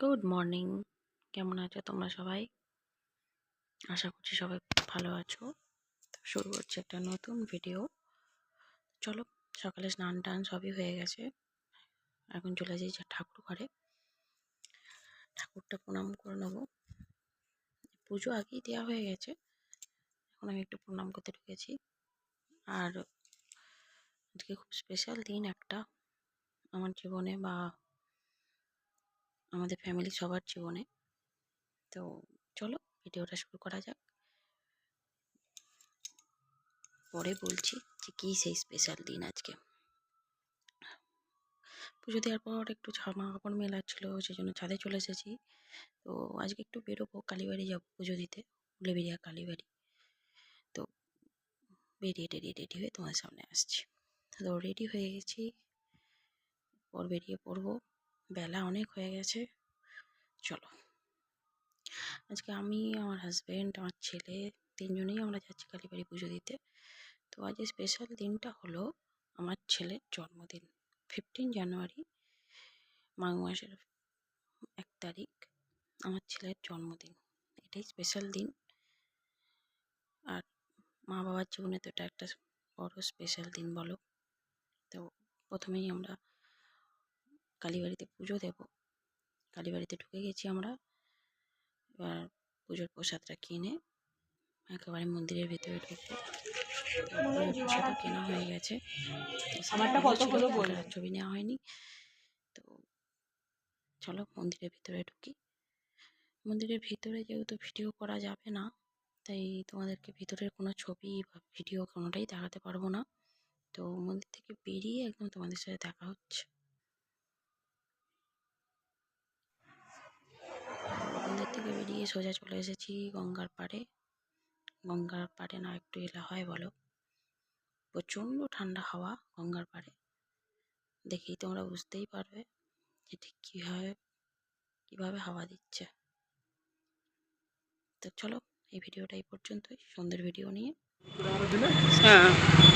Good morning. কেমন আছো তোমরা সবাই? আশা করছি সবাই খুব ভালো আছো। তো শুরু করছি একটা নতুন ভিডিও। চলো, সকালে স্নান টান সবই হয়ে গেছে। এখন চলে যাই ঠাকুর ঘরে, ঠাকুরটা প্রণাম করে নেবো। পুজো আগেই দেওয়া হয়ে গেছে, এখন আমি একটু প্রণাম করতে ঢুকেছি। আর আজকে খুব স্পেশাল দিন একটা আমার জীবনে বা আমাদের ফ্যামিলি সবার জীবনে। তো চলো ভিডিওটা শুরু করা যাক। পরে বলছি যে কী সেই স্পেশাল দিন আজকে। পুজো দেওয়ার পর একটু জামা কাপড় মেলার ছিল, সেই জন্য ছাদে চলে এসেছি। তো আজকে একটু বেরোবো, কালীবাড়ি যাবো পুজো দিতে, উলেবেড়িয়া কালীবাড়ি। তো রেডি হয়ে তোমার সামনে আসছি। তো রেডি হয়ে গেছি, পর বেরিয়ে পড়বো। বেলা অনেক হয়ে গেছে, চলো। আজকে আমি, আমার হাজব্যান্ড, আমার ছেলে, তিনজনেই আমরা যাচ্ছি কালীবাড়ি পুজো দিতে। তো আজ স্পেশাল দিনটা হলো আমার ছেলের জন্মদিন, 15 জানুয়ারি, মাঘ মাসের 1 তারিখ আমার ছেলের জন্মদিন। এটাই স্পেশাল দিন। আর মা বাবার জীবনে তো এটা একটা বড় স্পেশাল দিন বলো। তো প্রথমেই আমরা কালীবাড়িতে পুজো দেব। কালীবাড়িতে ঢুকে গেছি আমরা। এবার পুজোর প্রসাদটা কিনে একেবারে মন্দিরের ভেতরে ঢুকবো। পুজোর প্রসাদও কেনা হয়ে গেছে, ছবি নেওয়া হয়নি। তো চলো মন্দিরের ভিতরে ঢুকি। মন্দিরের ভিতরে যেহেতু ভিডিও করা যাবে না, তাই তোমাদেরকে ভিতরের কোনো ছবি বা ভিডিও কোনোটাই দেখাতে পারবো না। তো মন্দির থেকে বেরিয়ে একদম তোমাদের সাথে দেখা হচ্ছে। মন্দির থেকে বেরিয়ে সোজা চলে এসেছি গঙ্গার পাড়ে। গঙ্গার পাড়ে না একটু এলা হয় বলো, প্রচণ্ড ঠান্ডা হাওয়া গঙ্গার পাড়ে। দেখেই তোমরা বুঝতেই পারবে যে ঠিক কীভাবে হাওয়া দিচ্ছে। তো চলো, এই ভিডিওটা এই পর্যন্তই, সুন্দর ভিডিও নিয়ে। হ্যাঁ।